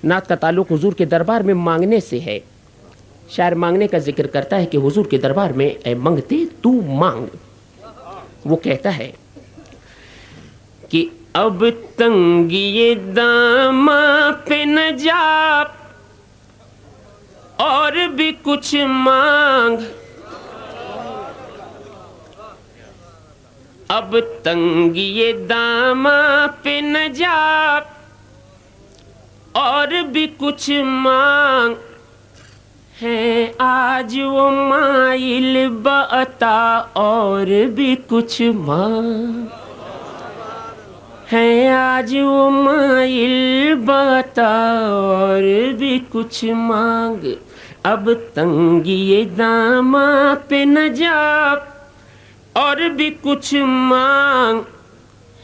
नात का ताल्लुक हुजूर के दरबार में मांगने से है। शायर मांगने का जिक्र करता है कि हुजूर के दरबार में ऐ मंगते तू मांग। वो कहता है कि अब तंगिए दामा पे न जा और भी कुछ मांग, अब तंगिए दामा पे न जा और भी कुछ मांग, है आज वो माइल बता और भी कुछ मांग, है आज वो माइल बता और भी कुछ मांग, अब तंगिए दामा पे न जा और भी कुछ मांग,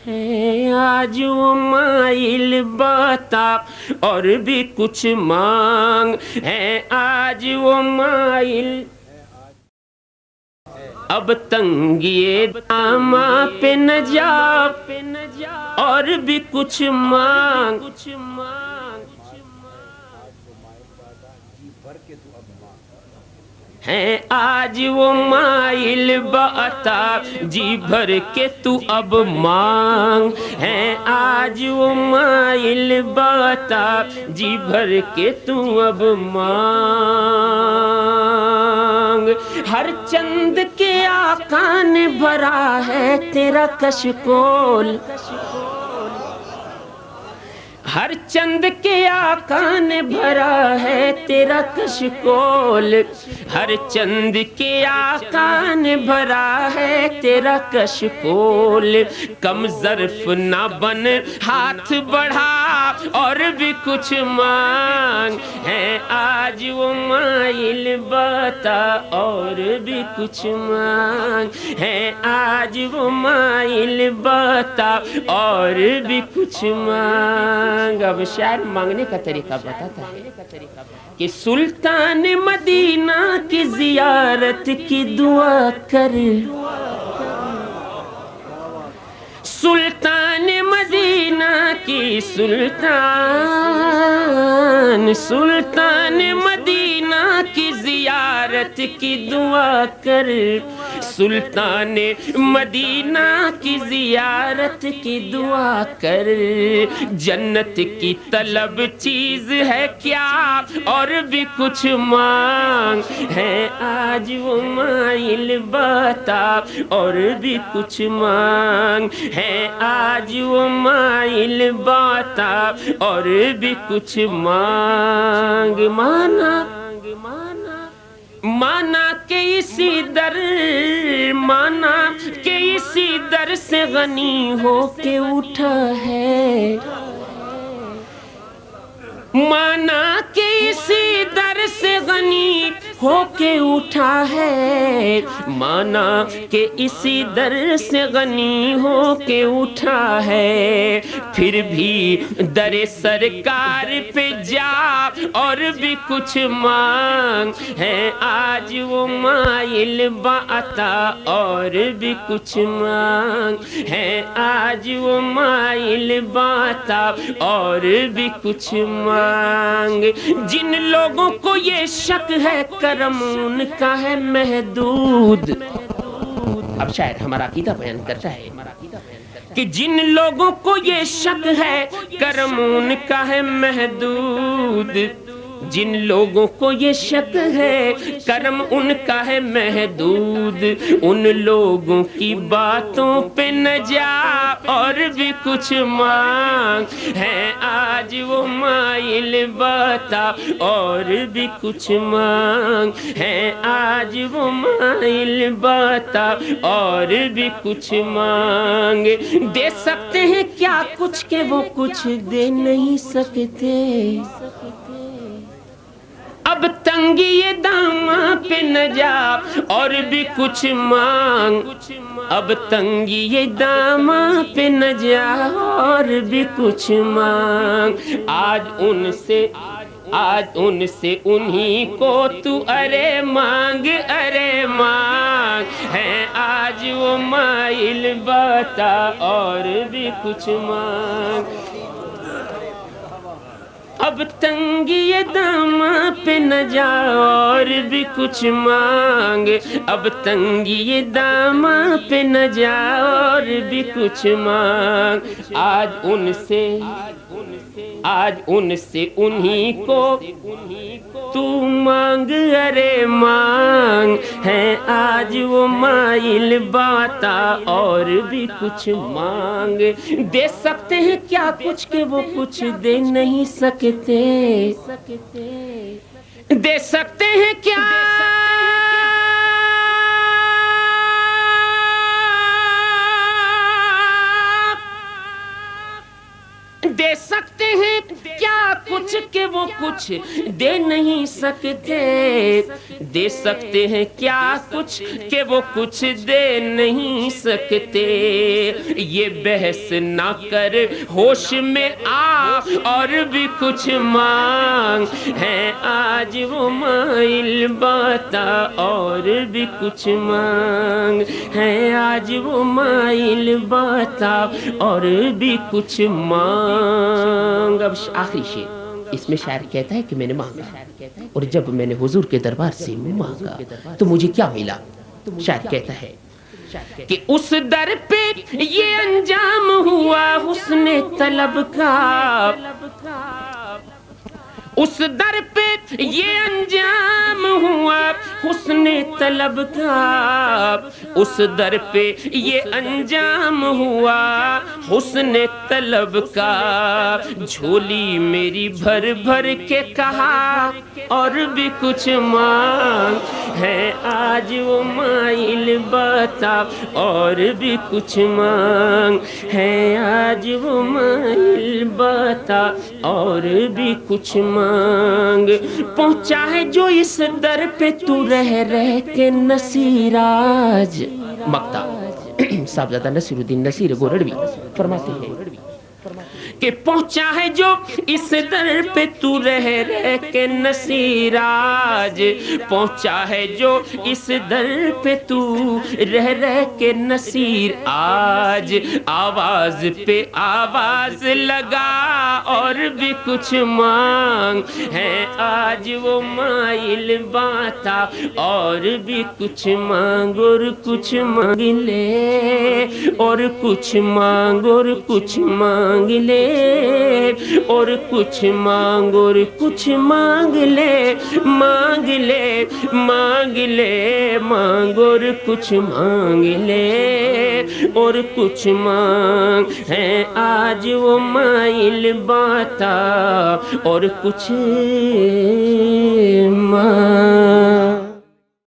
है आज वो माइल बता और भी कुछ मांग, है आज वो माइल। अब तंगिए दामा पे न जा और भी कुछ मांग, है आज वो माइल बता जी भर के तू अब मांग, है आज वो माइल बता जी भर के तू अब मांग। हर चंद के आका ने भरा है तेरा कशकोल, हर चंद के आका ने भरा है तेरा कशकोल, हर चंद के आका ने भरा है तेरा कशकोल, कम ज़र्फ़ ना बन हाथ बढ़ा और भी कुछ मांग, है आज वो माइल बता और भी कुछ मांग, है आज वो माइल बता और भी कुछ मांग। अब शायर मांगने का तरीका बताता है कि सुल्तान मदीना की जियारत की दुआ कर, सुल्तान मदीना की सुल्तान मदीना की जियारत की दुआ कर, सुल्तान मदीना की जियारत की दुआ कर, जन्नत की तलब चीज है क्या और भी कुछ मांग, है आज वो माइल बता और भी कुछ मांग, है आज वो माइल बता और भी कुछ मांग। माना के इसी दर, माना के इसी दर से गनी हो के उठा है, माना के इसी दर से गनी होके उठा है, माना के इसी दर से गनी होके उठा है, फिर भी दरे सरकार पे जा और भी कुछ मांग, है आज वो माइल बता और भी कुछ मांग, है आज वो माइल बता और भी कुछ मांग। जिन लोगों को ये शक है करम उनका है महदूद, अब शायर हमारा अकीदा बयान करता है कि जिन लोगों को ये शक है करम उनका है महदूद, जिन लोगों को ये शक है कर्म उनका है महदूद, उन लोगों की बातों पे न जा और भी कुछ मांग, है आज वो माइल बता और भी कुछ मांग, है आज वो माइल बता और भी कुछ मांग। दे सकते हैं क्या कुछ के वो कुछ दे नहीं सकते, अब तंगी ये दामा पे न जा और भी कुछ मांग, अब तंगी ये दामा पे न जा और भी कुछ मांग। आज उनसे उन्हीं को तू अरे मांग है आज वो माइल बता और भी कुछ मांग। اب تنگی داماں پہ نہ جا اور بھی کچھ مانگ، اب تنگی داماں پہ نہ جا اور بھی کچھ مانگ، آج ان سے انہی کو تو مانگ، ارے مانگ ہے آج وہ مائل باتا اور بھی کچھ مانگ۔ دے سکتے ہیں کیا کچھ کہ وہ کچھ دے نہیں سکتے، دے سکتے ہیں کیا دے سکتے ہیں کیا کچھ کہ وہ کچھ دے نہیں سکتے، دے سکتے ہیں کیا کچھ کہ وہ کچھ دے نہیں سکتے۔ یہ بحث نہ کر ہوش میں آ اور بھی کچھ مانگ، ہے آج وہ مائل باتا اور بھی کچھ مانگ، ہے آج وہ مائل باتا اور بھی کچھ مانگ۔ اب آخری شعر، اس میں شاعر کہتا ہے کہ میں نے مانگا، اور جب میں نے حضور کے دربار سے مانگا تو مجھے کیا ملا؟ شاعر کہتا ہے کہ اس در پہ یہ انجام ہوا حسن طلب کا، اس در پہ یہ انجام ہوا حسن طلب کا، اس در پہ یہ انجام ہوا حسن طلب کا۔ جھولی میری بھر بھر کے کہا اور بھی کچھ مانگ، ہے آج وہ مائل باتا اور بھی کچھ مانگ، ہے آج وہ مائل باتا اور بھی کچھ مانگ۔ پہنچا ہے جو اس در پہ تو رہ رہ کے نصیر آج، مقطع صاحبزادہ نصیر الدین نصیر گورڑوی فرماتے ہیں کہ پہنچا ہے جو اس در پہ تو رہ رہ کے نصیر آج، پہنچا ہے جو اس در پہ تو رہ رہ کے نصیر آج، آواز پہ آواز لگا اور بھی کچھ مانگ، ہے آج وہ مائل باتا اور بھی کچھ مانگ، اور کچھ مانگ لے اور کچھ مانگ، اور کچھ مانگ لے اور کچھ مانگ، اور کچھ مانگ لے، مانگ لے مانگ لے مانگ، اور کچھ مانگ لے اور کچھ مانگ، ہے آج وہ مائل باتا اور کچھ